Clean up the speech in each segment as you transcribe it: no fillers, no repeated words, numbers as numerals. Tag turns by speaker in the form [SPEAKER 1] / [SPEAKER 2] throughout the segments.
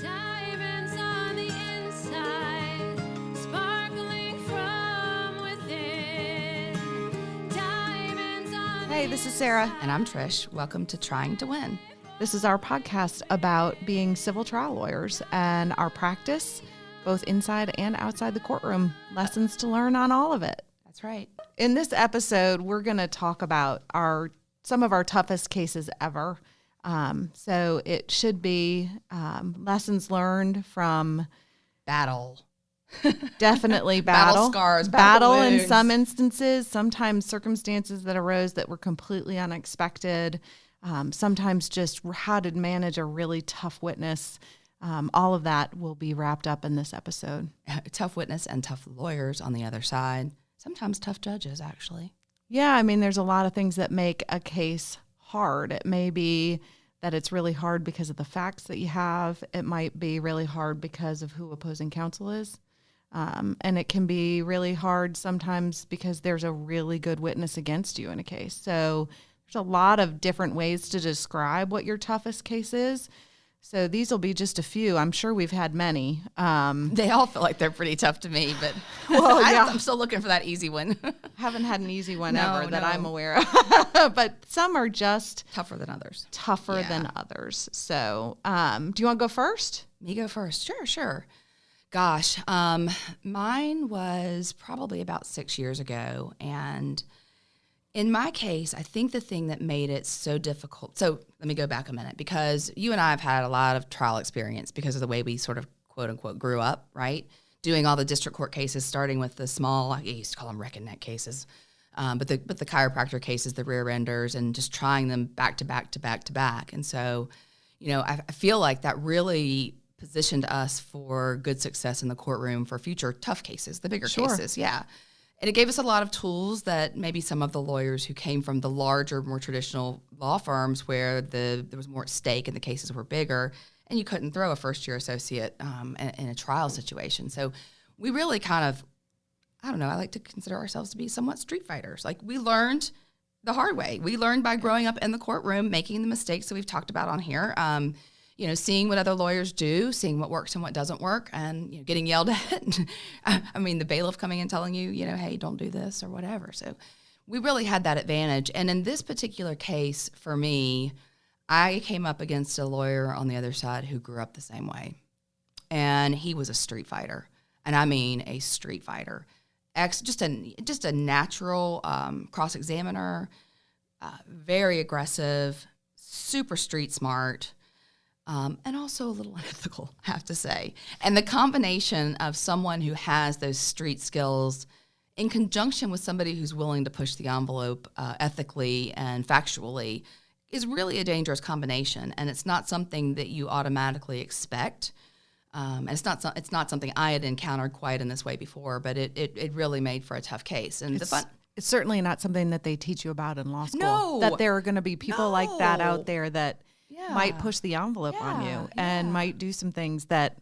[SPEAKER 1] Diamonds on the inside, sparkling from within. Diamonds on
[SPEAKER 2] Hey, this is Sara.
[SPEAKER 3] And I'm Trish. Welcome to Trying to Win.
[SPEAKER 2] This is our podcast about being civil trial lawyers and our practice, both inside and outside the courtroom. Lessons to learn on all of it.
[SPEAKER 3] That's right.
[SPEAKER 2] In this episode, we're going to talk about some of our toughest cases ever. So it should be lessons learned from
[SPEAKER 3] Battle.
[SPEAKER 2] definitely battle.
[SPEAKER 3] Battle scars,
[SPEAKER 2] battle in
[SPEAKER 3] wounds.
[SPEAKER 2] some instances, sometimes circumstances that arose that were completely unexpected. Sometimes just how to manage a really tough witness. All of that will be wrapped up in this episode.
[SPEAKER 3] Tough witness and tough lawyers on the other side. Sometimes tough judges, actually.
[SPEAKER 2] Yeah, I mean, there's a lot of things that make a case hard. It may be that it's really hard because of the facts that you have. It might be really hard because of who opposing counsel is. And it can be really hard sometimes because there's a really good witness against you in a case. So there's a lot of different ways to describe what your toughest case is. So these will be just a few. I'm sure we've had many.
[SPEAKER 3] They all feel like they're pretty tough to me, but
[SPEAKER 2] Well, yeah.
[SPEAKER 3] I'm still looking for that easy one.
[SPEAKER 2] Haven't had an easy one
[SPEAKER 3] No,
[SPEAKER 2] ever that
[SPEAKER 3] no.
[SPEAKER 2] I'm aware of. But some are just
[SPEAKER 3] Tougher than others.
[SPEAKER 2] tougher
[SPEAKER 3] Yeah.
[SPEAKER 2] than others. So do you want to go first?
[SPEAKER 3] Me go first. Sure. Gosh, mine was probably about 6 years ago. And in my case, I think the thing that made it so difficult, so let me go back a minute, because you and I have had a lot of trial experience because of the way we sort of, quote unquote, grew up, right? Doing all the district court cases, starting with the small, I used to call them wreck and neck cases, but the chiropractor cases, the rear enders, and just trying them back to back to back to back. And so, I feel like that really positioned us for good success in the courtroom for future tough cases, the bigger
[SPEAKER 2] Sure.
[SPEAKER 3] cases, yeah. And it gave us a lot of tools that maybe some of the lawyers who came from the larger, more traditional law firms where there was more at stake and the cases were bigger, and you couldn't throw a first-year associate in a trial situation. So we really kind of, I don't know, I like to consider ourselves to be somewhat street fighters. Like, we learned the hard way. We learned by growing up in the courtroom, making the mistakes that we've talked about on here, seeing what other lawyers do, seeing what works and what doesn't work, and getting yelled at. I mean, the bailiff coming and telling you, hey, don't do this or whatever. So we really had that advantage. And in this particular case, for me, I came up against a lawyer on the other side who grew up the same way. And he was a street fighter. And I mean a street fighter. Just a natural cross-examiner, very aggressive, super street smart, and also a little unethical, I have to say. And the combination of someone who has those street skills in conjunction with somebody who's willing to push the envelope ethically and factually is really a dangerous combination. And it's not something that you automatically expect. And it's not something I had encountered quite in this way before, but it really made for a tough case. And
[SPEAKER 2] It's certainly not something that they teach you about in law school.
[SPEAKER 3] No.
[SPEAKER 2] That there are going to be people like that out there that
[SPEAKER 3] Yeah.
[SPEAKER 2] might push the envelope on
[SPEAKER 3] Yeah,
[SPEAKER 2] you and
[SPEAKER 3] yeah.
[SPEAKER 2] might do some things that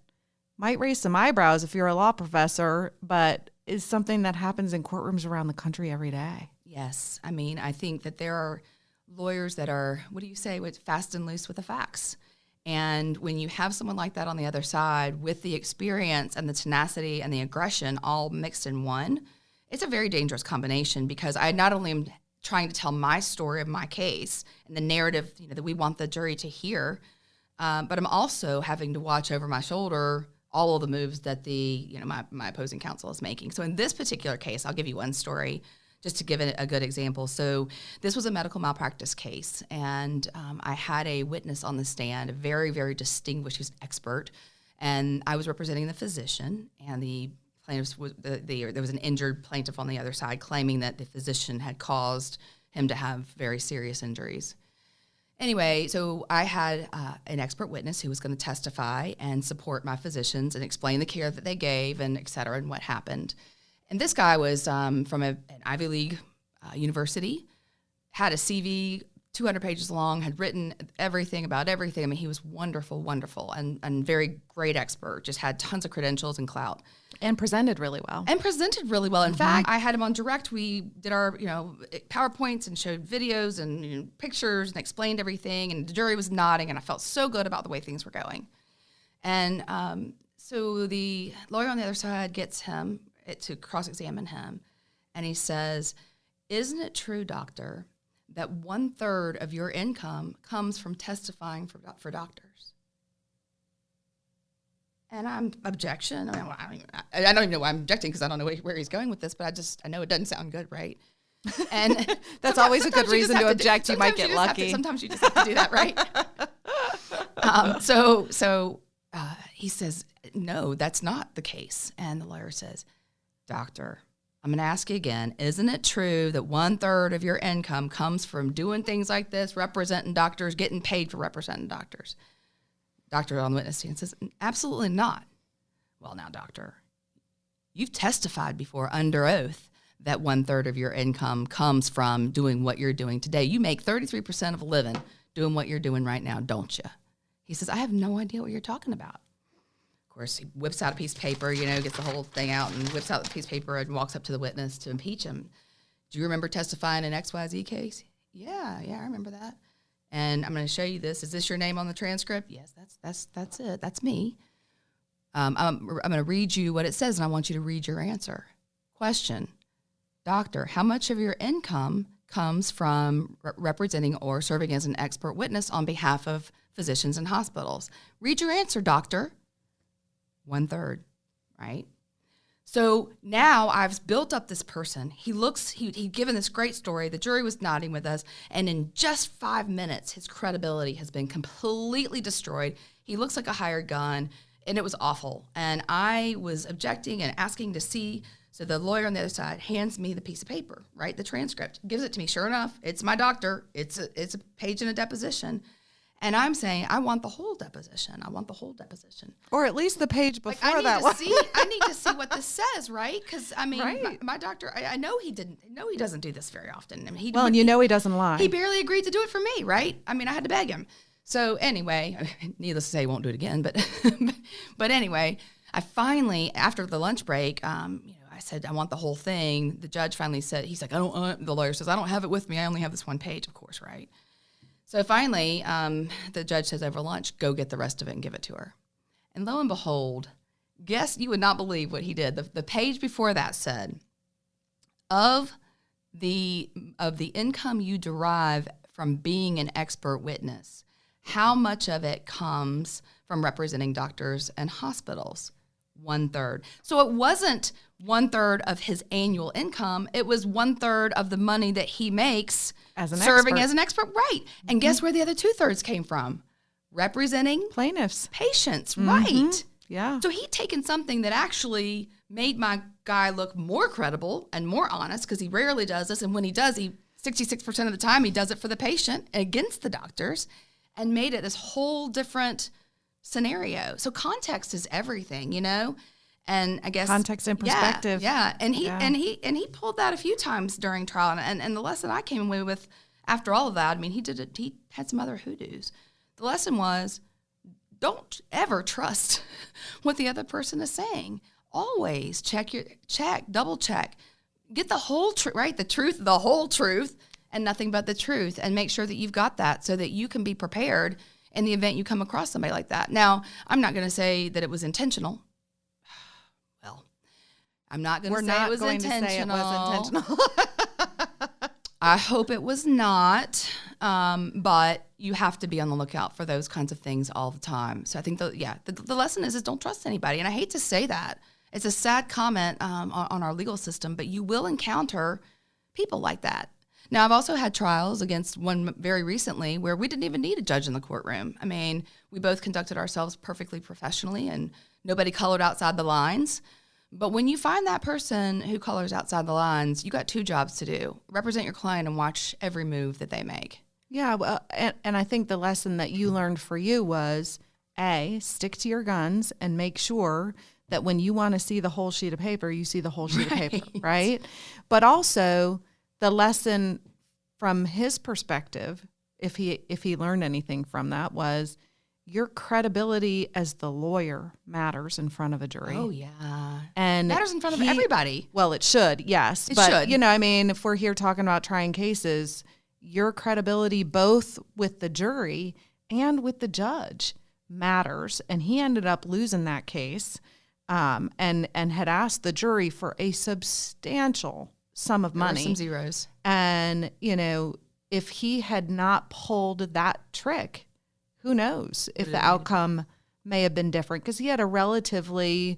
[SPEAKER 2] might raise some eyebrows if you're a law professor, but is something that happens in courtrooms around the country every day.
[SPEAKER 3] Yes. I mean, I think that there are lawyers that are, what do you say, fast and loose with the facts. And when you have someone like that on the other side with the experience and the tenacity and the aggression all mixed in one, it's a very dangerous combination, because I not only am trying to tell my story of my case and the narrative that we want the jury to hear, but I'm also having to watch over my shoulder all of the moves that my opposing counsel is making. So in this particular case, I'll give you one story just to give it a good example. So this was a medical malpractice case, and I had a witness on the stand, a very, very distinguished, who's an expert, and I was representing the physician, and the plaintiff there was an injured plaintiff on the other side claiming that the physician had caused him to have very serious injuries. Anyway, so I had an expert witness who was going to testify and support my physicians and explain the care that they gave and et cetera and what happened. And this guy was from an Ivy League university, had a CV 200 pages long, had written everything about everything. I mean, he was wonderful, and very great expert, just had tons of credentials and clout.
[SPEAKER 2] And presented really well.
[SPEAKER 3] In fact, I had him on direct. We did our, PowerPoints and showed videos and pictures and explained everything. And the jury was nodding, and I felt so good about the way things were going. And so the lawyer on the other side gets him to cross-examine him, and he says, "Isn't it true, doctor, that 1/3 of your income comes from testifying for doctors?" And I'm objection. I mean, well, I don't even know why I'm objecting, because I don't know where he's going with this, but I know it doesn't sound good, right? And
[SPEAKER 2] that's always a good reason to object. You might get lucky.
[SPEAKER 3] Sometimes you just have to do that, right? He says, "No, that's not the case." And the lawyer says, "Doctor, I'm going to ask you again. Isn't it true that 1/3 of your income comes from doing things like this, representing doctors, getting paid for representing doctors?" Doctor on the witness stand says, "Absolutely not." "Well, now, doctor, you've testified before under oath that 1/3 of your income comes from doing what you're doing today. You make 33% of a living doing what you're doing right now, don't you?" He says, "I have no idea what you're talking about." Of course, he whips out a piece of paper, gets the whole thing out and whips out the piece of paper and walks up to the witness to impeach him. "Do you remember testifying in XYZ case?" Yeah, I remember that. "And I'm going to show you this. Is this your name on the transcript?" "Yes, that's it. That's me." I'm going to read you what it says, and I want you to read your answer. Question: "Doctor, how much of your income comes from representing or serving as an expert witness on behalf of physicians and hospitals?" "Read your answer, doctor." 1/3, right? So now I've built up this person. He'd given this great story. The jury was nodding with us. And in just 5 minutes, his credibility has been completely destroyed. He looks like a hired gun, and it was awful. And I was objecting and asking to see. So the lawyer on the other side hands me the piece of paper, right, the transcript, gives it to me. Sure enough, it's my doctor. It's a page in a deposition. And I'm saying, I want the whole deposition.
[SPEAKER 2] Or at least the page before
[SPEAKER 3] I
[SPEAKER 2] that one.
[SPEAKER 3] need to see what this says, right? Because, I mean,
[SPEAKER 2] right.
[SPEAKER 3] my doctor, I know he doesn't do this very often. I mean,
[SPEAKER 2] and he doesn't lie.
[SPEAKER 3] He barely agreed to do it for me, right? I mean, I had to beg him. So anyway, needless to say, he won't do it again. But anyway, I finally, after the lunch break, I said, I want the whole thing. The judge finally said, he's like, the lawyer says, "I don't have it with me. I only have this one page," of course, right? So finally, the judge says over lunch, "Go get the rest of it and give it to her." And lo and behold, you would not believe what he did. The page before that said, of the income you derive from being an expert witness, how much of it comes from representing doctors and hospitals? 1/3. So it wasn't 1/3 of his annual income. It was 1/3 of the money that he makes serving as an expert. Right. And guess where the other 2/3 came from? Representing
[SPEAKER 2] plaintiffs,
[SPEAKER 3] patients. Right.
[SPEAKER 2] Yeah.
[SPEAKER 3] So he'd taken something that actually made my guy look more credible and more honest, because he rarely does this. And when he does, 66% of the time, he does it for the patient against the doctors, and made it this whole different scenario. So context is everything, and I guess
[SPEAKER 2] context and perspective.
[SPEAKER 3] Yeah. And he pulled that a few times during trial. And the lesson I came away with after all of that, I mean, he had some other hoodoos. The lesson was, don't ever trust what the other person is saying. Always double check, get the whole truth, right? The whole truth, and nothing but the truth, and make sure that you've got that so that you can be prepared in the event you come across somebody like that. Now, I'm not going to say that it was intentional. Well, I'm not going to say it was intentional. I hope it was not, but you have to be on the lookout for those kinds of things all the time. So I think the lesson is don't trust anybody. And I hate to say that. It's a sad comment on our legal system, but you will encounter people like that. Now, I've also had trials against one very recently where we didn't even need a judge in the courtroom. I mean, we both conducted ourselves perfectly professionally, and nobody colored outside the lines. But when you find that person who colors outside the lines, you got 2 jobs to do: represent your client and watch every move that they make.
[SPEAKER 2] Yeah, well, and I think the lesson that you learned for you was, A, stick to your guns and make sure that when you want to see the whole sheet of paper, you see the whole sheet of paper, right? But also, the lesson from his perspective, if he learned anything from that, was your credibility as the lawyer matters in front of a jury.
[SPEAKER 3] Oh, yeah.
[SPEAKER 2] And
[SPEAKER 3] matters in front of everybody.
[SPEAKER 2] Well, it should, yes.
[SPEAKER 3] It
[SPEAKER 2] but,
[SPEAKER 3] should.
[SPEAKER 2] If we're here talking about trying cases, your credibility both with the jury and with the judge matters. And he ended up losing that case, and had asked the jury for a substantial sum of money.
[SPEAKER 3] Some zeros.
[SPEAKER 2] And, if he had not pulled that trick, who knows if the outcome may have been different, because he had a relatively,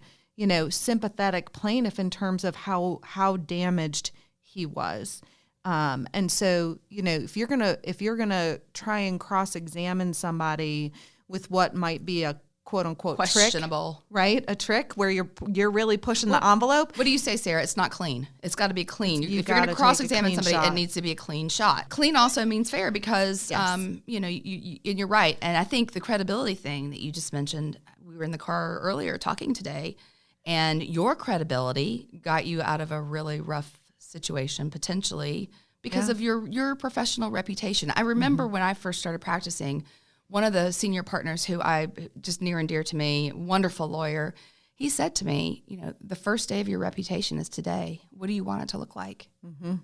[SPEAKER 2] sympathetic plaintiff in terms of how damaged he was. And so, if you're gonna try and cross-examine somebody with what might be a quote unquote
[SPEAKER 3] questionable
[SPEAKER 2] trick, right? A trick where you're really pushing the envelope.
[SPEAKER 3] What do you say, Sarah? It's not clean. It's got to be clean. If you're going to
[SPEAKER 2] take
[SPEAKER 3] cross-examine
[SPEAKER 2] a clean
[SPEAKER 3] somebody,
[SPEAKER 2] shot.
[SPEAKER 3] it needs to be a clean shot. Clean also means fair because,
[SPEAKER 2] Yes.
[SPEAKER 3] and you're right. And I think the credibility thing that you just mentioned, we were in the car earlier talking today, and your credibility got you out of a really rough situation potentially because of your professional reputation. I remember when I first started practicing, one of the senior partners who I just near and dear to me, wonderful lawyer, he said to me, the first day of your reputation is today. What do you want it to look like? Mm-hmm.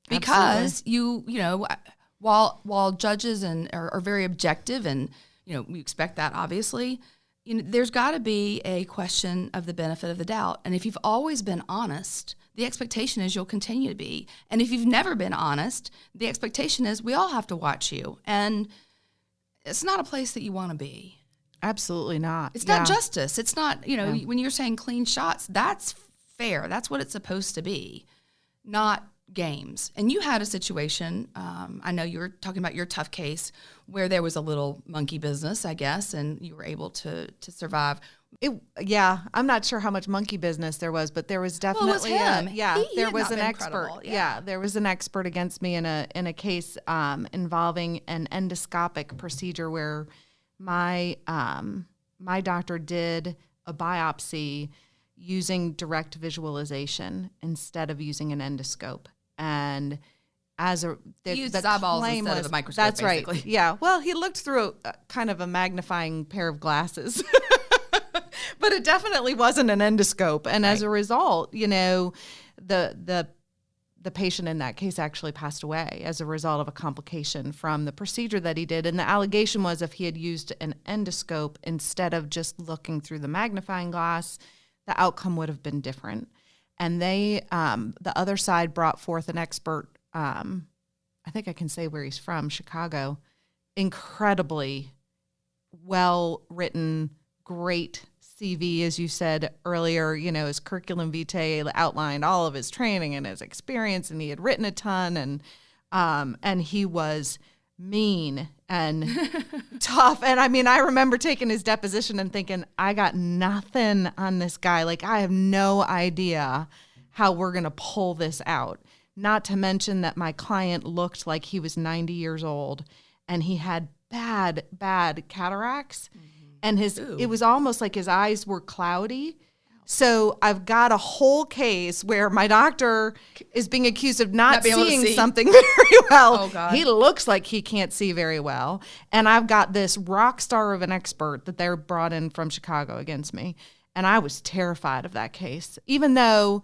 [SPEAKER 3] Because while judges are very objective, and we expect that obviously, there's got to be a question of the benefit of the doubt. And if you've always been honest, the expectation is you'll continue to be. And if you've never been honest, the expectation is we all have to watch you. And it's not a place that you want to be.
[SPEAKER 2] Absolutely not.
[SPEAKER 3] It's not justice. It's not, when you're saying clean shots, that's fair. That's what it's supposed to be, not games. And you had a situation, I know you were talking about your tough case, where there was a little monkey business, I guess, and you were able to survive.
[SPEAKER 2] I'm not sure how much monkey business there was, but there was definitely
[SPEAKER 3] him.
[SPEAKER 2] There was an
[SPEAKER 3] been
[SPEAKER 2] expert.
[SPEAKER 3] credible,
[SPEAKER 2] There was an expert against me in a case involving an endoscopic procedure where my doctor did a biopsy using direct visualization instead of using an endoscope, and
[SPEAKER 3] he used his eyeballs instead of a microscope.
[SPEAKER 2] That's
[SPEAKER 3] basically.
[SPEAKER 2] right. Yeah. Well, he looked through a kind of a magnifying pair of glasses. But it definitely wasn't an endoscope. And as a result, the patient in that case actually passed away as a result of a complication from the procedure that he did. And the allegation was if he had used an endoscope instead of just looking through the magnifying glass, the outcome would have been different. And the other side brought forth an expert, I think I can say where he's from, Chicago, incredibly well-written, great CV, as you said earlier. His curriculum vitae outlined all of his training and his experience, and he had written a ton, and he was mean and tough. And I remember taking his deposition and thinking, I got nothing on this guy. Like, I have no idea how we're going to pull this out. Not to mention that my client looked like he was 90 years old, and he had bad cataracts. Mm-hmm. And it was almost like his eyes were cloudy. So I've got a whole case where my doctor is being accused of not seeing something very well.
[SPEAKER 3] Oh, God.
[SPEAKER 2] He looks like he can't see very well. And I've got this rock star of an expert that they're brought in from Chicago against me. And I was terrified of that case, even though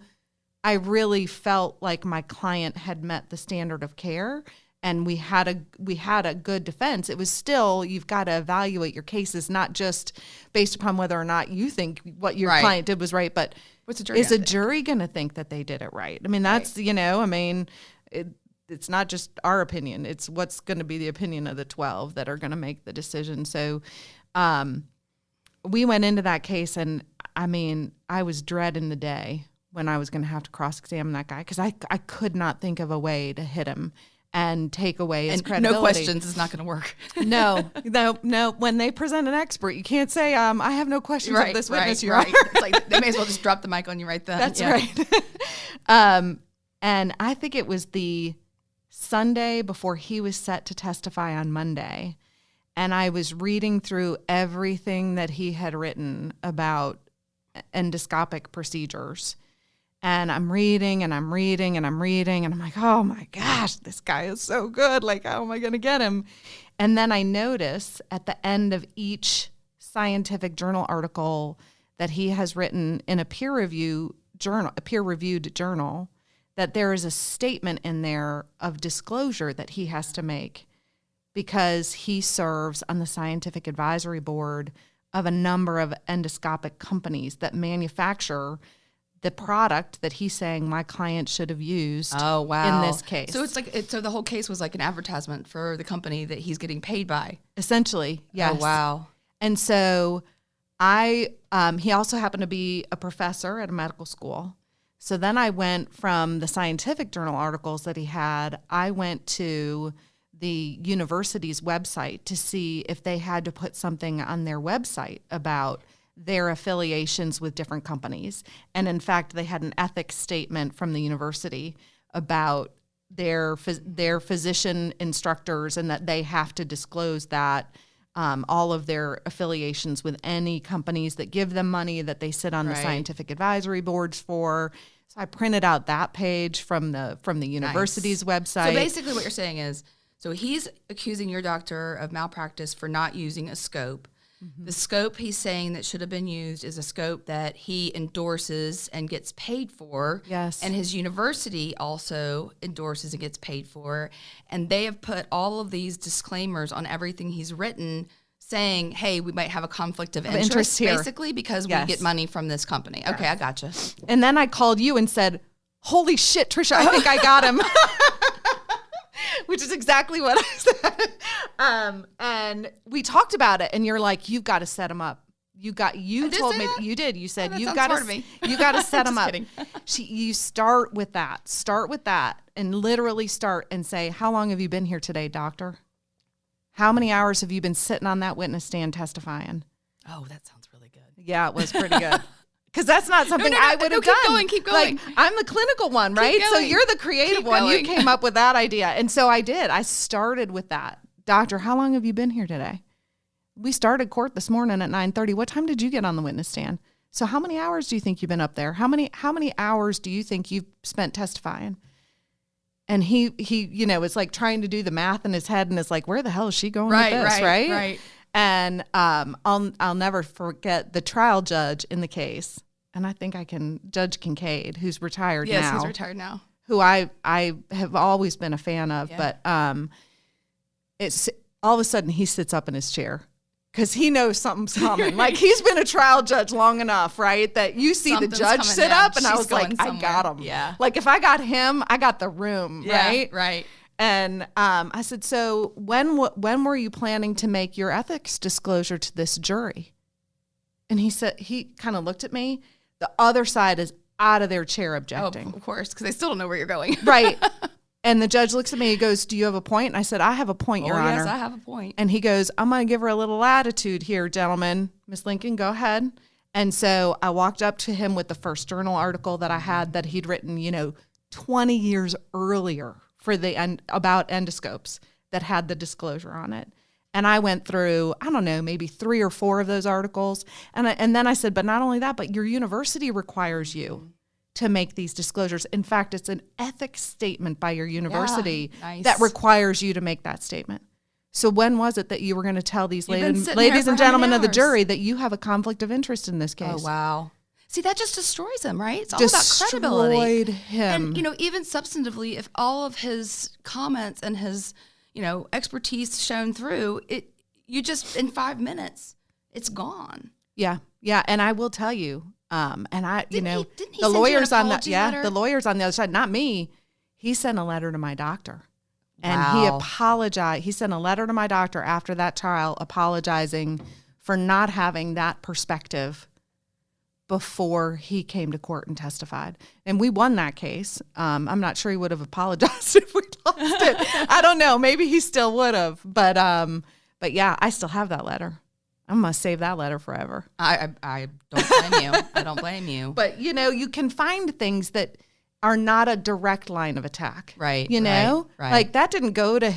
[SPEAKER 2] I really felt like my client had met the standard of care and we had a good defense. It was still, you've got to evaluate your cases, not just based upon whether or not you think what your client did was right, but is a jury going to think that they did it right? That's, it's not just our opinion. It's what's going to be the opinion of the 12 that are going to make the decision. So we went into that case, and I was dreading the day when I was going to have to cross-examine that guy, because I could not think of a way to hit him and take away his credibility.
[SPEAKER 3] No questions is not going to work.
[SPEAKER 2] No. When they present an expert, you can't say, I have no questions of this witness, Your Honor.
[SPEAKER 3] It's like they may as well just drop the mic on you right then.
[SPEAKER 2] That's right. And I think it was the Sunday before he was set to testify on Monday, and I was reading through everything that he had written about endoscopic procedures. And I'm reading and I'm reading and I'm reading, and I'm like, oh my gosh, this guy is so good. Like, how am I going to get him? And then I notice at the end of each scientific journal article that he has written in a peer-reviewed journal, that there is a statement in there of disclosure that he has to make because he serves on the scientific advisory board of a number of endoscopic companies that manufacture the product that he's saying my client should have used in this case.
[SPEAKER 3] So it's like, so the whole case was like an advertisement for the company that he's getting paid by.
[SPEAKER 2] Essentially, yes.
[SPEAKER 3] Oh, wow.
[SPEAKER 2] And so he also happened to be a professor at a medical school. So then I went from the scientific journal articles that he had, I went to the university's website to see if they had to put something on their website about their affiliations with different companies. And in fact, they had an ethics statement from the university about their physician instructors and that they have to disclose that all of their affiliations with any companies that give them money that they sit on the scientific advisory boards for. So I printed out that page from the university's website.
[SPEAKER 3] So basically what you're saying is, so he's accusing your doctor of malpractice for not using a scope. Mm-hmm. The scope he's saying that should have been used is a scope that he endorses and gets paid for.
[SPEAKER 2] Yes.
[SPEAKER 3] And his university also endorses and gets paid for. And they have put all of these disclaimers on everything he's written saying, hey, we might have a conflict of interest
[SPEAKER 2] here.
[SPEAKER 3] Basically, because we get money from this company. Okay, I gotcha.
[SPEAKER 2] And then I called you and said, holy shit, Tricia, I think I got him. Which is exactly what I said. And we talked about it, and you're like, you've got to set him up. You told me you did. You said you've got to set him up. You start with that, and literally start and say, how long have you been here today, doctor? How many hours have you been sitting on that witness stand testifying?
[SPEAKER 3] Oh, that sounds really good.
[SPEAKER 2] Yeah, it was pretty good. Because that's not something I would have done.
[SPEAKER 3] Keep going.
[SPEAKER 2] Like, I'm the clinical one, right? So you're the creative one. You came up with that idea. And so I did. I started with that. Doctor, how long have you been here today? We started court this morning at 9:30. What time did you get on the witness stand? So how many hours do you think you've been up there? How many hours do you think you've spent testifying? And he it's like trying to do the math in his head and is like, where the hell is she going with this, right? And I'll never forget the trial judge in the case, and I think Judge Kincaid, who's retired now.
[SPEAKER 3] Yes, he's retired now.
[SPEAKER 2] Who I have always been a fan of, but it's all of a sudden he sits up in his chair because he knows something's coming. Like he's been a trial judge long enough, right? That you see the judge sit up, and I was like, I got him.
[SPEAKER 3] Yeah.
[SPEAKER 2] Like if I got him, I got the room, right?
[SPEAKER 3] Right.
[SPEAKER 2] And I said, so when were you planning to make your ethics disclosure to this jury? And he kind of looked at me. The other side is out of their chair objecting.
[SPEAKER 3] Oh, of course, because they still don't know where you're going.
[SPEAKER 2] Right. And the judge looks at me, he goes, do you have a point? And I said, I have a point, Your Honor.
[SPEAKER 3] Yes, I have a point.
[SPEAKER 2] And he goes, I'm going to give her a little latitude here, gentlemen. Miss Lincoln, go ahead. And so I walked up to him with the first journal article that I had that he'd written, 20 years earlier about endoscopes that had the disclosure on it. And I went through, I don't know, maybe 3 or 4 of those articles. And then I said, but not only that, but your university requires you to make these disclosures. In fact, it's an ethics statement by your university that requires you to make that statement. So when was it that you were going to tell these ladies and gentlemen of the jury that you have a conflict of interest in this case?
[SPEAKER 3] Oh, wow. See, that just destroys him, right? It's all about credibility.
[SPEAKER 2] Destroyed him.
[SPEAKER 3] And, even substantively, if all of his comments and his, expertise shown through, you just, in 5 minutes, it's gone.
[SPEAKER 2] Yeah. Yeah. And I will tell you, and I,
[SPEAKER 3] didn't he
[SPEAKER 2] the lawyers on that,
[SPEAKER 3] letter?
[SPEAKER 2] The lawyers on the other side, not me, he sent a letter to my doctor. And
[SPEAKER 3] Wow.
[SPEAKER 2] he apologized. He sent a letter to my doctor after that trial apologizing for not having that perspective before he came to court and testified. And we won that case. I'm not sure he would have apologized if we lost it. I don't know. Maybe he still would have. But yeah, I still have that letter. I'm going to save that letter forever.
[SPEAKER 3] I don't blame you. I don't blame you.
[SPEAKER 2] But, you can find things that are not a direct line of attack.
[SPEAKER 3] Right.
[SPEAKER 2] Right.
[SPEAKER 3] Like
[SPEAKER 2] that didn't go to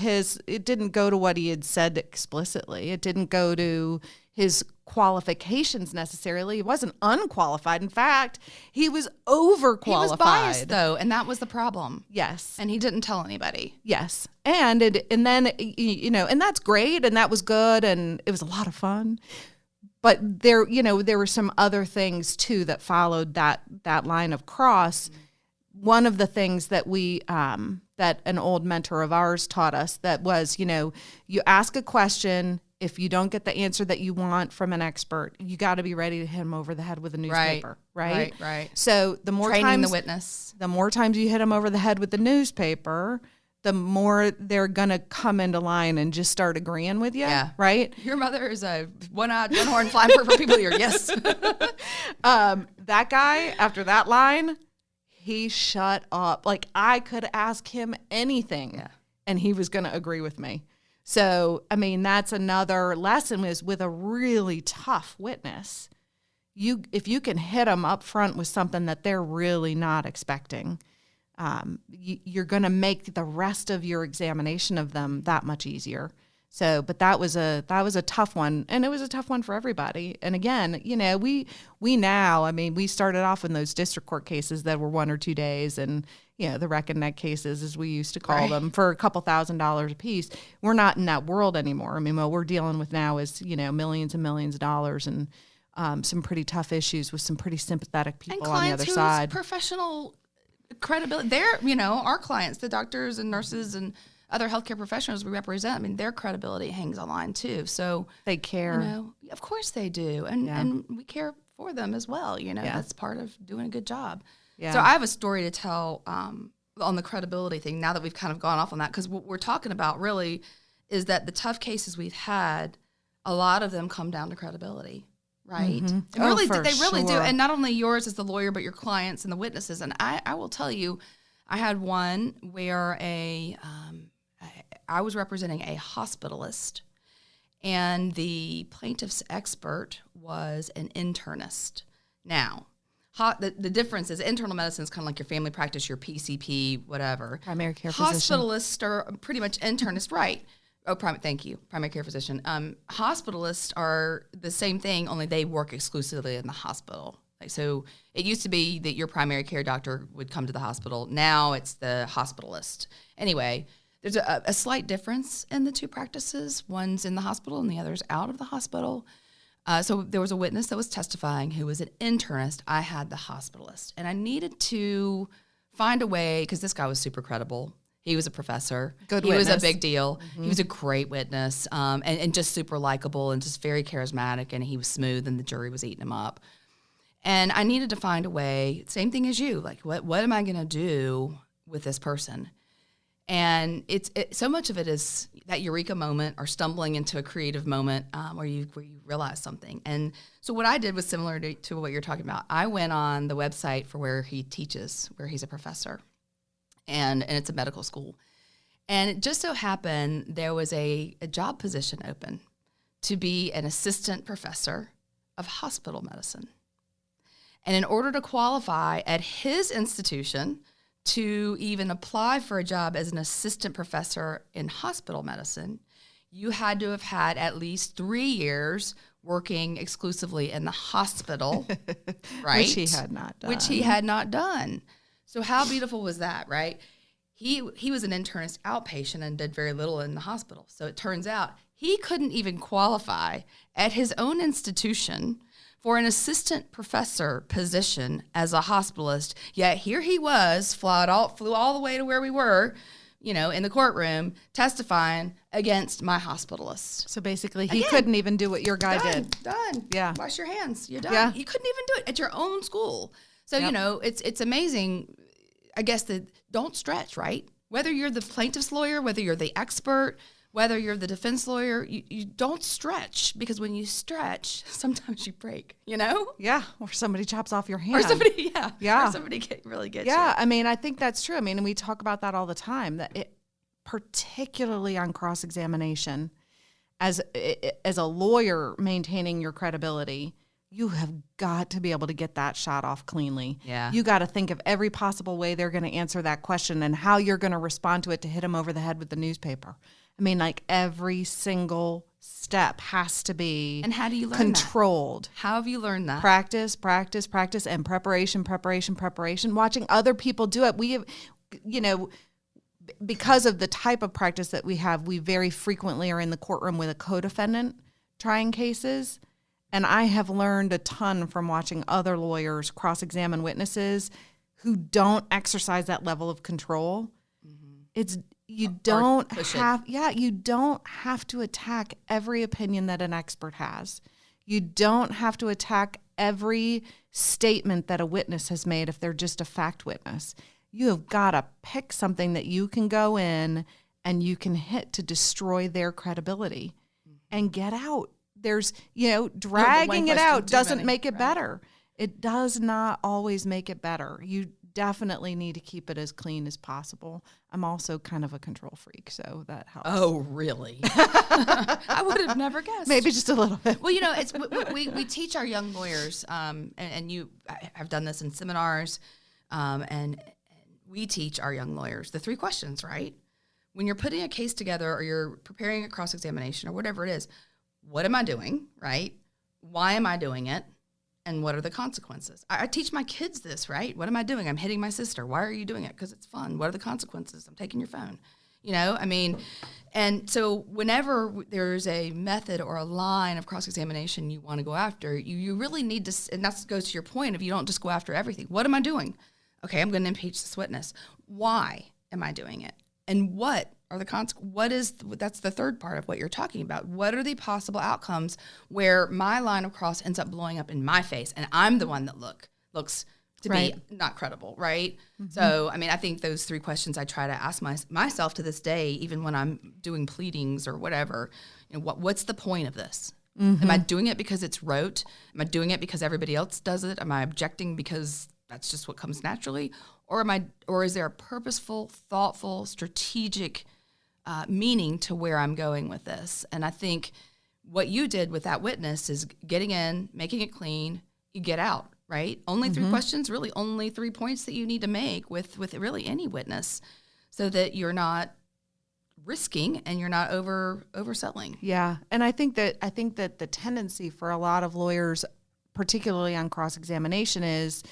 [SPEAKER 2] it didn't go to what he had said explicitly. It didn't go to his qualifications necessarily. He wasn't unqualified. In fact, he was overqualified. He was
[SPEAKER 3] biased though, and that was the problem.
[SPEAKER 2] Yes.
[SPEAKER 3] And he didn't tell anybody.
[SPEAKER 2] Yes. And then, and that's great. And that was good. And it was a lot of fun. But there were some other things too that followed that line of cross one of the things that we that an old mentor of ours taught us that was, you ask a question. If you don't get the answer that you want from an expert, you got to be ready to hit them over the head with a newspaper, right?
[SPEAKER 3] Right.
[SPEAKER 2] So the more
[SPEAKER 3] Training
[SPEAKER 2] times
[SPEAKER 3] the witness,
[SPEAKER 2] the more times you hit them over the head with the newspaper, the more they're gonna come into line and just start agreeing with you,
[SPEAKER 3] Yeah.
[SPEAKER 2] right?
[SPEAKER 3] Your mother is a one-eyed, one-horn flying for people here. Yes.
[SPEAKER 2] That guy, after that line, he shut up. Like, I could ask him anything, and he was going to agree with me. So, I mean, that's another lesson is with a really tough witness. If you can hit them up front with something that they're really not expecting, you're going to make the rest of your examination of them that much easier. So, but that was a tough one, and it was a tough one for everybody. And again, we now, I mean, we started off in those district court cases that were 1 or 2 days, and the wreck and neck cases, as we used to call them, for a couple $1,000s a piece. We're not in that world anymore. I mean, what we're dealing with now is millions and millions of dollars, and some pretty tough issues with some pretty sympathetic people on the other side.
[SPEAKER 3] Professional credibility. They're our clients, the doctors and nurses and other healthcare professionals we represent, I mean, their credibility hangs on line too. So
[SPEAKER 2] they care.
[SPEAKER 3] Of course they do. And we care for them as well. That's part of doing a good job. Yeah. So I have a story to tell on the credibility thing now that we've kind of gone off on that, because what we're talking about really is that the tough cases we've had, a lot of them come down to credibility. Right. Mm-hmm. They really do. And not only yours as the lawyer, but your clients and the witnesses. And I will tell you, I had one where I was representing a hospitalist, and the plaintiff's expert was an internist. Now, the difference is internal medicine is kind of like your family practice, your PCP, whatever.
[SPEAKER 2] Primary care physician.
[SPEAKER 3] Hospitalists are pretty much internists, right? Oh, thank you, primary care physician. Hospitalists are the same thing, only they work exclusively in the hospital. So it used to be that your primary care doctor would come to the hospital. Now it's the hospitalist. Anyway, there's a slight difference in the two practices. One's in the hospital and the other's out of the hospital. So there was a witness that was testifying who was an internist. I had the hospitalist. And I needed to find a way, because this guy was super credible. He was a professor. He was a big deal. Mm-hmm. He was a great witness, and just super likable and just very charismatic, and he was smooth, and the jury was eating him up. And I needed to find a way, same thing as you, like what am I going to do with this person? And so much of it is that eureka moment or stumbling into a creative moment where you realize something. And so what I did was similar to what you're talking about. I went on the website for where he teaches, where he's a professor, and it's a medical school. And it just so happened there was a job position open to be an assistant professor of hospital medicine. And in order to qualify at his institution to even apply for a job as an assistant professor in hospital medicine, you had to have had at least 3 years working exclusively in the hospital, right?
[SPEAKER 2] Which he had not done.
[SPEAKER 3] So how beautiful was that, right? He was an internist outpatient and did very little in the hospital. So it turns out he couldn't even qualify at his own institution for an assistant professor position as a hospitalist. Yet here he was, flew all the way to where we were, in the courtroom, testifying against my hospitalist.
[SPEAKER 2] So basically, he couldn't even do what your guy did.
[SPEAKER 3] Done.
[SPEAKER 2] Yeah.
[SPEAKER 3] Wash your hands. You're done.
[SPEAKER 2] Yeah.
[SPEAKER 3] You couldn't even do it at your own school. So, it's amazing, I guess, that don't stretch, right? Whether you're the plaintiff's lawyer, whether you're the expert, whether you're the defense lawyer, you don't stretch, because when you stretch, sometimes you break,
[SPEAKER 2] Yeah, or somebody chops off your hand.
[SPEAKER 3] Or somebody, Or somebody really gets you.
[SPEAKER 2] Yeah, I mean, I think that's true. I mean, and we talk about that all the time, that particularly on cross-examination, as a lawyer maintaining your credibility, you have got to be able to get that shot off cleanly.
[SPEAKER 3] Yeah.
[SPEAKER 2] You got to think of every possible way they're going to answer that question and how you're going to respond to it to hit them over the head with the newspaper. I mean, like, every single step has to be
[SPEAKER 3] and how do you learn
[SPEAKER 2] controlled.
[SPEAKER 3] That? How have you learned that?
[SPEAKER 2] Practice, and preparation. Watching other people do it. We have, because of the type of practice that we have, we very frequently are in the courtroom with a co-defendant trying cases. And I have learned a ton from watching other lawyers cross-examine witnesses who don't exercise that level of control, you don't have to attack every opinion that an expert has. You don't have to attack every statement that a witness has made if they're just a fact witness. You have got to pick something that you can go in and you can hit to destroy their credibility and get out. There's, dragging it out doesn't make it better. It does not always make it better. You definitely need to keep it as clean as possible. I'm also kind of a control freak, so that helps.
[SPEAKER 3] Oh, really? I would have never guessed.
[SPEAKER 2] Maybe just a little bit.
[SPEAKER 3] Well, it's we teach our young lawyers, and you have done this in seminars, and we teach our young lawyers the 3 questions, right? When you're putting a case together or you're preparing a cross-examination or whatever it is, what am I doing, right? Why am I doing it? And what are the consequences? I teach my kids this, right? What am I doing? I'm hitting my sister. Why are you doing it? Because it's fun. What are the consequences? I'm taking your phone. And so whenever there's a method or a line of cross-examination you want to go after, you really need to, and that goes to your point of you don't just go after everything. What am I doing? Okay, I'm going to impeach this witness. Why am I doing it? And what are the consequences? That's the third part of what you're talking about. What are the possible outcomes where my line of cross ends up blowing up in my face and I'm the one that looks to be not credible, right? Mm-hmm. So, I think those 3 questions I try to ask myself to this day, even when I'm doing pleadings or whatever, what's the point of this? Mm-hmm. Am I doing it because it's rote? Am I doing it because everybody else does it? Am I objecting because that's just what comes naturally? Or is there a purposeful, thoughtful, strategic meaning to where I'm going with this? And I think what you did with that witness is getting in, making it clean, you get out, right? Only 3 questions, really only 3 points that you need to make with really any witness so that you're not risking and you're not overselling.
[SPEAKER 2] Yeah. And I think that the tendency for a lot of lawyers, particularly on cross-examination, is,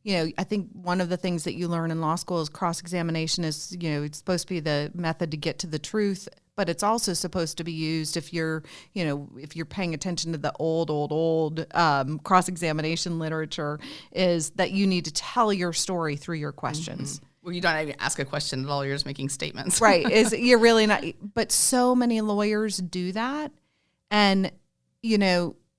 [SPEAKER 2] I think one of the things that you learn in law school is cross-examination is, it's supposed to be the method to get to the truth, but it's also supposed to be used if you're paying attention to the old cross-examination literature, is that you need to tell your story through your questions.
[SPEAKER 3] Mm-hmm. Well, you don't even ask a question at all. You're just making statements.
[SPEAKER 2] Right. You're really not. But so many lawyers do that. And,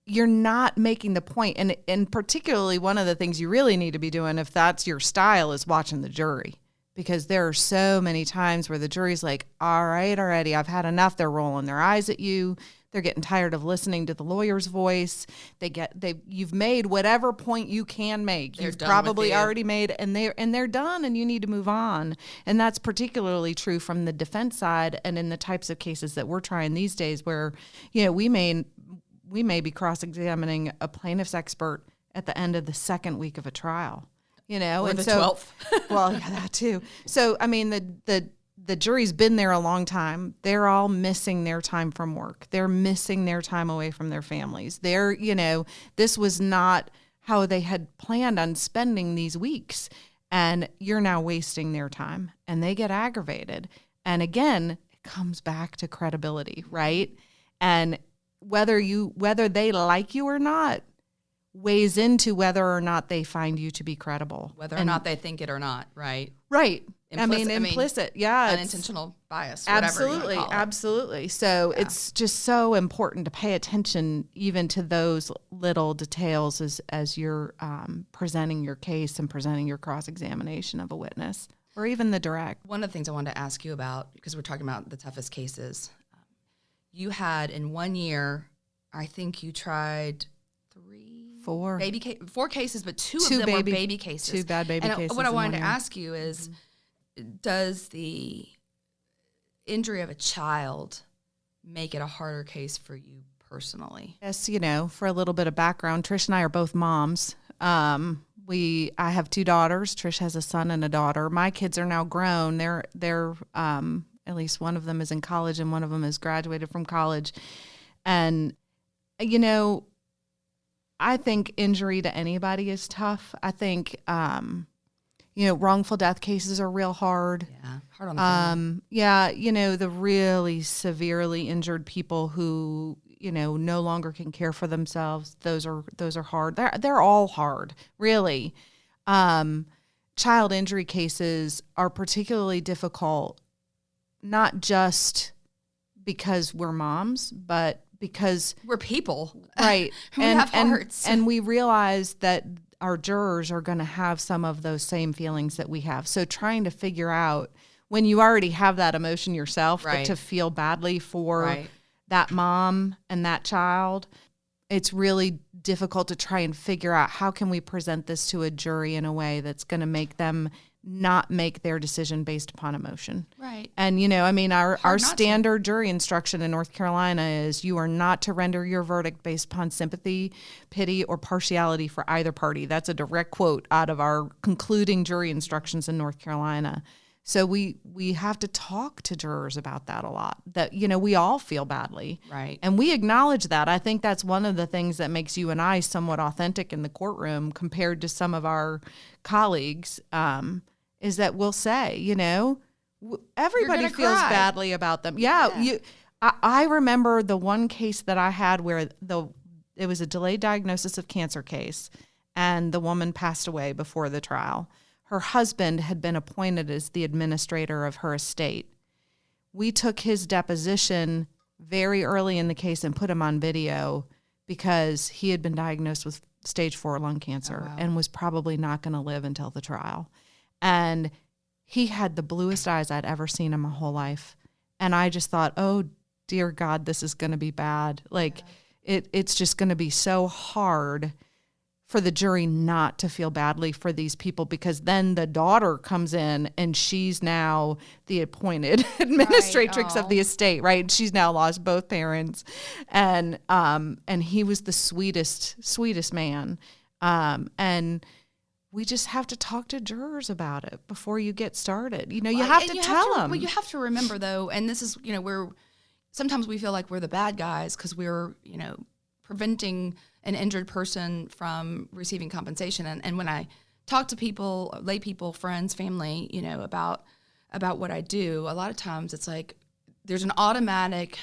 [SPEAKER 2] you're not making the point. And particularly one of the things you really need to be doing, if that's your style, is watching the jury. Because there are so many times where the jury's like, all right, already, I've had enough. They're rolling their eyes at you. They're getting tired of listening to the lawyer's voice. You've made whatever point you can make. You've probably already made, and they're done, and you need to move on. And that's particularly true from the defense side, and in the types of cases that we're trying these days, where we may be cross-examining a plaintiff's expert at the end of the 2nd week of a trial. Or
[SPEAKER 3] the 12th.
[SPEAKER 2] Well, yeah, that too. So, the jury's been there a long time. They're all missing their time from work. They're missing their time away from their families. This was not how they had planned on spending these weeks. And you're now wasting their time, and they get aggravated. And again, it comes back to credibility, right? And whether they like you or not weighs into whether or not they find you to be credible.
[SPEAKER 3] Whether or not they think it or not, right?
[SPEAKER 2] Right. Implicit. Yeah.
[SPEAKER 3] Unintentional bias.
[SPEAKER 2] Absolutely. Absolutely. So it's just so important to pay attention even to those little details as you're presenting your case and presenting your cross-examination of a witness, or even the direct.
[SPEAKER 3] One of the things I wanted to ask you about, because we're talking about the toughest cases, you had in 1 year, I think you tried 4 cases, but two of them were baby cases.
[SPEAKER 2] 2 bad baby cases.
[SPEAKER 3] And what I wanted to ask you is, does the injury of a child make it a harder case for you personally?
[SPEAKER 2] Yes, for a little bit of background, Trish and I are both moms. I have 2 daughters. Trish has a son and a daughter. My kids are now grown. They're at least one of them is in college and one of them has graduated from college. And, I think injury to anybody is tough. I think, wrongful death cases are real hard.
[SPEAKER 3] Yeah, hard on the family.
[SPEAKER 2] The really severely injured people who, no longer can care for themselves. Those are hard. They're all hard, really. child injury cases are particularly difficult, not just because we're moms, but because
[SPEAKER 3] we're people.
[SPEAKER 2] Right.
[SPEAKER 3] We have hearts.
[SPEAKER 2] And we realize that our jurors are going to have some of those same feelings that we have. So trying to figure out when you already have that emotion yourself,
[SPEAKER 3] Right.
[SPEAKER 2] but to feel badly for
[SPEAKER 3] Right.
[SPEAKER 2] that mom and that child, it's really difficult to try and figure out how can we present this to a jury in a way that's going to make them not make their decision based upon emotion.
[SPEAKER 3] Right.
[SPEAKER 2] And, you know, I mean, our
[SPEAKER 3] not to.
[SPEAKER 2] standard jury instruction in North Carolina is you are not to render your verdict based upon sympathy, pity, or partiality for either party. That's a direct quote out of our concluding jury instructions in North Carolina. So we have to talk to jurors about that a lot, that, you know, we all feel badly.
[SPEAKER 3] Right.
[SPEAKER 2] And we acknowledge that. I think that's one of the things that makes you and I somewhat authentic in the courtroom compared to some of our colleagues, is that we'll say, you know, everybody feels
[SPEAKER 3] cry.
[SPEAKER 2] badly about them. Yeah. I remember the one case that I had where it was a delayed diagnosis of cancer case, and the woman passed away before the trial. Her husband had been appointed as the administrator of her estate. We took his deposition very early in the case and put him on video because he had been diagnosed with stage 4 lung cancer and was probably not going to live until the trial. And he had the bluest eyes I'd ever seen in my whole life. And I just thought, oh, dear God, this is going to be bad. Like, it's just going to be so hard for the jury not to feel badly for these people, because then the daughter comes in and she's now the appointed administratrix of the estate, right? She's now lost both parents. And he was the sweetest man. And we just have to talk to jurors about it before you get started. You know, you have to tell them.
[SPEAKER 3] Well, you have to remember, though, and this is, you know, sometimes we feel like we're the bad guys because we're, you know, preventing an injured person from receiving compensation. And when I talk to people, lay people, friends, family, you know, about what I do, a lot of times it's like there's an automatic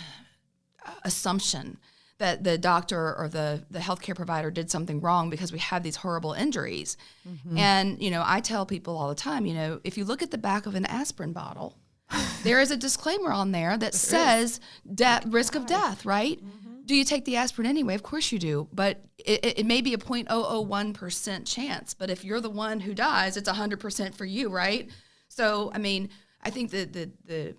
[SPEAKER 3] assumption that the doctor or the healthcare provider did something wrong because we have these horrible injuries. Mm-hmm. And, you know, I tell people all the time, you know, if you look at the back of an aspirin bottle, there is a disclaimer on there that says risk of death, right? Mm-hmm. Do you take the aspirin anyway? Of course you do. But it may be a 0.001% chance. But if you're the one who dies, it's 100% for you, right? So, I mean, I think that the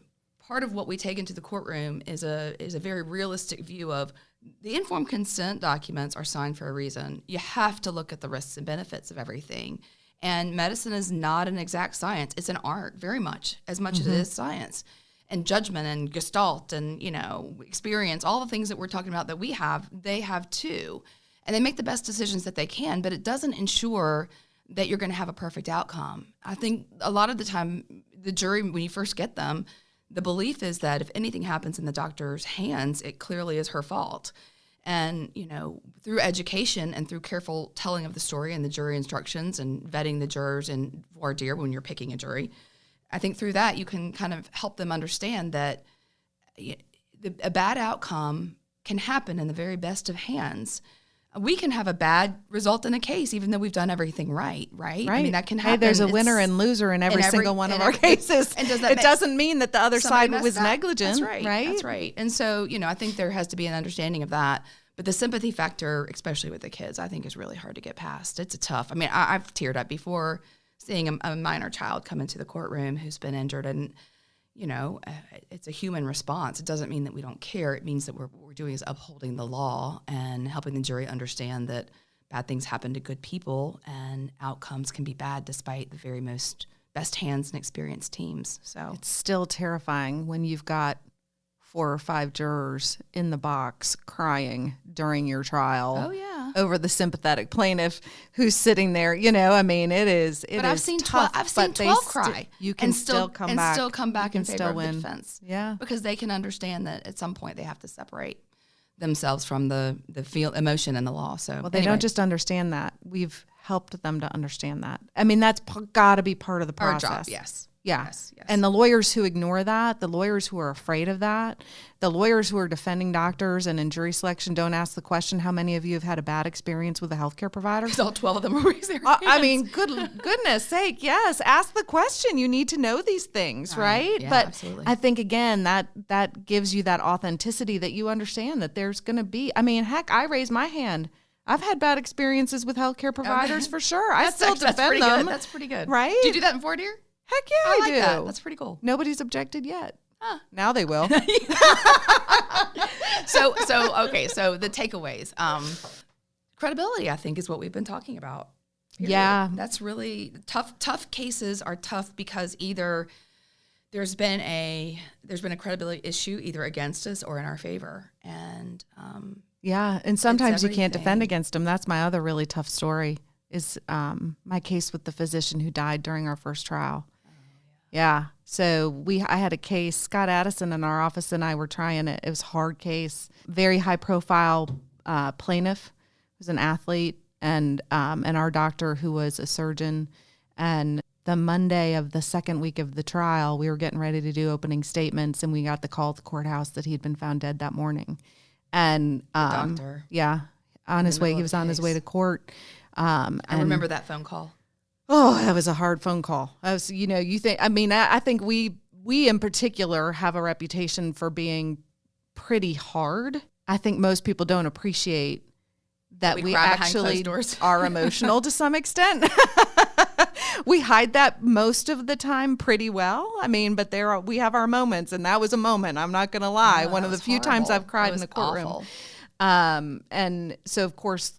[SPEAKER 3] part of what we take into the courtroom is a very realistic view of the informed consent documents are signed for a reason. You have to look at the risks and benefits of everything. And medicine is not an exact science. It's an art, very much, as much as it is science. And judgment and gestalt and, you know, experience, all the things that we're talking about that we have, they have too. And they make the best decisions that they can, but it doesn't ensure that you're going to have a perfect outcome. I think a lot of the time, the jury, when you first get them, the belief is that if anything happens in the doctor's hands, it clearly is her fault. And, you know, through education and through careful telling of the story and the jury instructions and vetting the jurors in voir dire when you're picking a jury, I think through that you can kind of help them understand that a bad outcome can happen in the very best of hands. We can have a bad result in a case, even though we've done everything right?
[SPEAKER 2] Right.
[SPEAKER 3] I mean, that can happen.
[SPEAKER 2] Hey, there's a winner and loser in every single one of our cases. And it doesn't mean that the other side was negligent.
[SPEAKER 3] That's right. Right. That's right. And so, you know, I think there has to be an understanding of that. But the sympathy factor, especially with the kids, I think is really hard to get past. It's tough. I mean, I've teared up before seeing a minor child come into the courtroom who's been injured, and you know, it's a human response. It doesn't mean that we don't care. It means that what we're doing is upholding the law and helping the jury understand that bad things happen to good people and outcomes can be bad despite the very best hands and experienced teams. So
[SPEAKER 2] it's still terrifying when you've got 4 or 5 jurors in the box crying during your trial.
[SPEAKER 3] Oh yeah,
[SPEAKER 2] over the sympathetic plaintiff who's sitting there. You know, I mean, it is. But
[SPEAKER 3] I've seen 12. I've seen 12 cry.
[SPEAKER 2] You can still come back.
[SPEAKER 3] Still come back in favor of the
[SPEAKER 2] win.
[SPEAKER 3] defense.
[SPEAKER 2] Yeah,
[SPEAKER 3] because they can understand that at some point they have to separate themselves from the emotion and the law. So
[SPEAKER 2] they don't just understand that. We've helped them to understand that. I mean, that's got to be part of the process.
[SPEAKER 3] Our job, yes.
[SPEAKER 2] Yeah.
[SPEAKER 3] Yes.
[SPEAKER 2] And the lawyers who ignore that, the lawyers who are afraid of that, the lawyers who are defending doctors and in jury selection don't ask the question, how many of you have had a bad experience with a healthcare provider?
[SPEAKER 3] Because all 12 of them are raising their hands.
[SPEAKER 2] I mean, goodness sake, yes. Ask the question. You need to know these things, right?
[SPEAKER 3] Yeah,
[SPEAKER 2] but
[SPEAKER 3] absolutely.
[SPEAKER 2] I think, again, that gives you that authenticity that you understand that there's going to be. I mean, heck, I raise my hand. I've had bad experiences with healthcare providers for sure. I still defend them.
[SPEAKER 3] That's pretty good.
[SPEAKER 2] Right?
[SPEAKER 3] Do you do that in Fort Deer?
[SPEAKER 2] Heck yeah,
[SPEAKER 3] I
[SPEAKER 2] I
[SPEAKER 3] like
[SPEAKER 2] do.
[SPEAKER 3] that. That's pretty cool.
[SPEAKER 2] Nobody's objected yet.
[SPEAKER 3] Huh.
[SPEAKER 2] Now they will.
[SPEAKER 3] So the takeaways. Credibility, I think, is what we've been talking about. Period.
[SPEAKER 2] Yeah.
[SPEAKER 3] That's really tough. Tough cases are tough because either there's been a credibility issue either against us or in our favor. And
[SPEAKER 2] Yeah, and sometimes you can't defend
[SPEAKER 3] everything.
[SPEAKER 2] against them. That's my other really tough story is my case with the physician who died during our first trial. Yeah. So I had a case, Scott Addison in our office and I were trying it. It was a hard case, very high profile plaintiff who's an athlete and our doctor who was a surgeon. And the Monday of the second week of the trial, we were getting ready to do opening statements and we got the call at the courthouse that he'd been found dead that morning. And
[SPEAKER 3] doctor.
[SPEAKER 2] Yeah, on his way,
[SPEAKER 3] middle
[SPEAKER 2] he
[SPEAKER 3] of
[SPEAKER 2] was
[SPEAKER 3] the
[SPEAKER 2] on his
[SPEAKER 3] case.
[SPEAKER 2] way to court.
[SPEAKER 3] I remember that phone call.
[SPEAKER 2] Oh, that was a hard phone call. I was, you think, I mean, I think we in particular have a reputation for being pretty hard. I think most people don't appreciate that we
[SPEAKER 3] cry behind
[SPEAKER 2] actually
[SPEAKER 3] closed doors.
[SPEAKER 2] are emotional to some extent. We hide that most of the time pretty well. I mean, but we have our moments, and that was a moment. I'm not going to lie. One of the few times I've cried in the courtroom.
[SPEAKER 3] Awful.
[SPEAKER 2] And so, of course,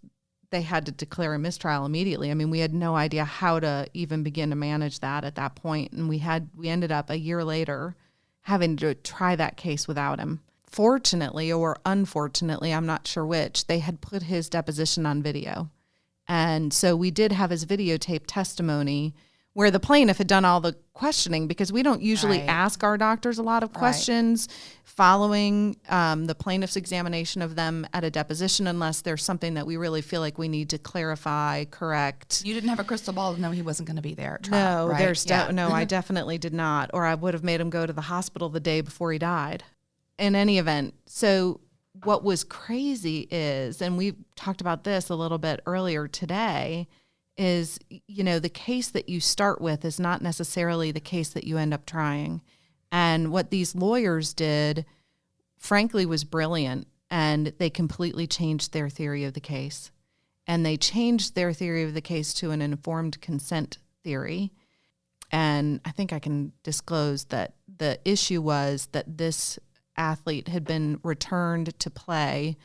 [SPEAKER 2] they had to declare a mistrial immediately. I mean, we had no idea how to even begin to manage that at that point. And we ended up a year later having to try that case without him. Fortunately or unfortunately, I'm not sure which, they had put his deposition on video. And so we did have his videotape testimony where the plaintiff had done all the questioning because we don't usually ask our doctors a lot of questions following the plaintiff's examination of them at a deposition unless there's something that we really feel like we need to clarify, correct.
[SPEAKER 3] You didn't have a crystal ball to know he wasn't going to be there at trial,
[SPEAKER 2] No,
[SPEAKER 3] right?
[SPEAKER 2] No, I definitely did not. Or I would have made him go to the hospital the day before he died. In any event, so what was crazy is, and we talked about this a little bit earlier today, is, the case that you start with is not necessarily the case that you end up trying. And what these lawyers did, frankly, was brilliant. And they completely changed their theory of the case. And they changed their theory of the case to an informed consent theory. And I think I can disclose that the issue was that this athlete had been returned to play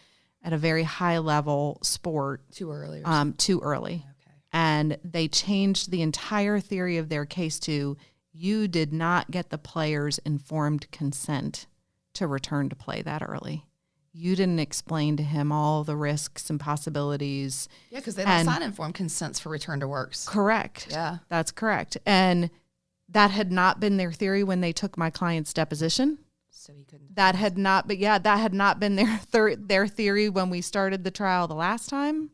[SPEAKER 2] at a very high level sport
[SPEAKER 3] Too early.
[SPEAKER 2] too early.
[SPEAKER 3] Okay.
[SPEAKER 2] And they changed the entire theory of their case to you did not get the player's informed consent to return to play that early. You didn't explain to him all the risks and possibilities.
[SPEAKER 3] Yeah, because they don't sign informed consents for return to works.
[SPEAKER 2] Correct.
[SPEAKER 3] Yeah.
[SPEAKER 2] That's correct. And that had not been their theory when they took my client's deposition.
[SPEAKER 3] So he couldn't.
[SPEAKER 2] That had not been their theory when we started the trial the last time.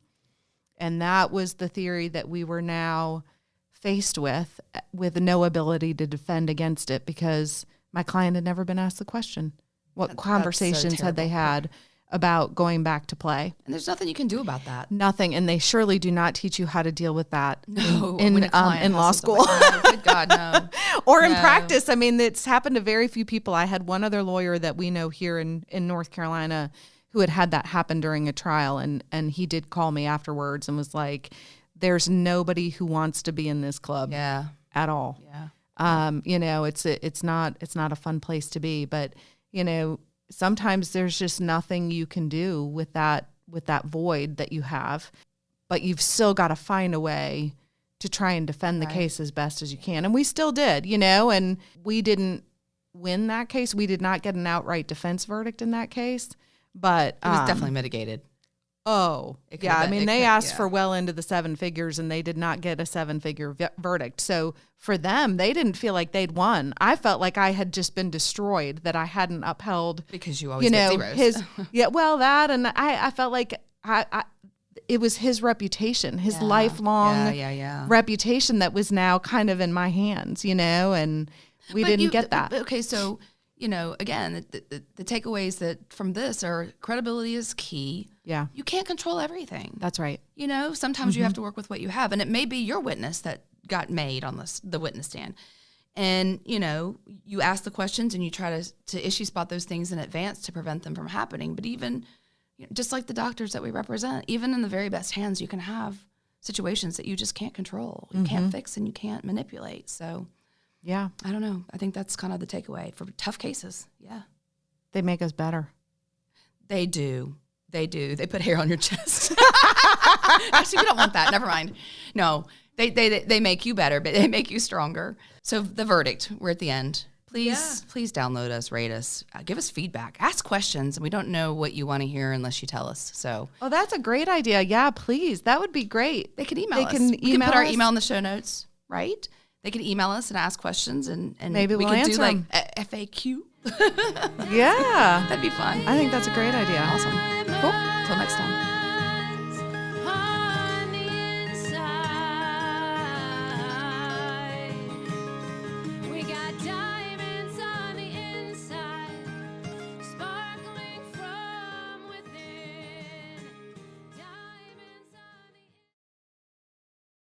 [SPEAKER 2] And that was the theory that we were now faced with no ability to defend against it because my client had never been asked the question. What conversations had they had about going back to play?
[SPEAKER 3] And there's nothing you can do about that.
[SPEAKER 2] Nothing. And they surely do not teach you how to deal with that
[SPEAKER 3] No,
[SPEAKER 2] in
[SPEAKER 3] when a client
[SPEAKER 2] law
[SPEAKER 3] has
[SPEAKER 2] school.
[SPEAKER 3] something like that. Good God, no.
[SPEAKER 2] Or in
[SPEAKER 3] No.
[SPEAKER 2] practice. I mean, it's happened to very few people. I had one other lawyer that we know here in North Carolina who had that happen during a trial. And he did call me afterwards and was like, there's nobody who wants to be in this club
[SPEAKER 3] Yeah.
[SPEAKER 2] at all.
[SPEAKER 3] Yeah.
[SPEAKER 2] It's not a fun place to be, but sometimes there's just nothing you can do with that void that you have, but you've still got to find a way to try and defend the case as best as you can. And we still did, and we didn't win that case. We did not get an outright defense verdict in that case, but
[SPEAKER 3] It was definitely mitigated.
[SPEAKER 2] Oh,
[SPEAKER 3] It could've
[SPEAKER 2] yeah. I
[SPEAKER 3] been-
[SPEAKER 2] mean,
[SPEAKER 3] it
[SPEAKER 2] they
[SPEAKER 3] could-
[SPEAKER 2] asked
[SPEAKER 3] yeah.
[SPEAKER 2] for well into the seven figures and they did not get a seven-figure verdict. So for them, they didn't feel like they'd won. I felt like I had just been destroyed, that I hadn't upheld,
[SPEAKER 3] Because you always get zeros.
[SPEAKER 2] that, and I felt like it was his reputation, his lifelong reputation that was now kind of in my hands, and we didn't get that.
[SPEAKER 3] Okay, so, again, the takeaways that from this are credibility is key.
[SPEAKER 2] Yeah.
[SPEAKER 3] You can't control everything.
[SPEAKER 2] That's right.
[SPEAKER 3] Sometimes you have to work with what you have, and it may be your witness that got made on the witness stand. And, you ask the questions and you try to issue spot those things in advance to prevent them from happening. But even, just like the doctors that we represent, even in the very best hands, you can have situations that you just can't control. You can't fix and you can't manipulate. So,
[SPEAKER 2] yeah.
[SPEAKER 3] I don't know. I think that's kind of the takeaway for tough cases. Yeah.
[SPEAKER 2] They make us better.
[SPEAKER 3] They do. They do. They put hair on your chest. Actually, you don't want that. Never mind. No. They make you better, but they make you stronger. So the verdict, we're at the end. Please download us, rate us, give us feedback, ask questions. We don't know what you want to hear unless you tell us. So,
[SPEAKER 2] that's a great idea. Yeah, please, that would be great.
[SPEAKER 3] They can email us. We can put our email in the show notes, right? They can email us and ask questions, and
[SPEAKER 2] maybe
[SPEAKER 3] we
[SPEAKER 2] we'll
[SPEAKER 3] could do like
[SPEAKER 2] answer
[SPEAKER 3] a FAQ.
[SPEAKER 2] Yeah,
[SPEAKER 3] that'd be fun.
[SPEAKER 2] I think that's a great idea.
[SPEAKER 3] Awesome.
[SPEAKER 2] Cool.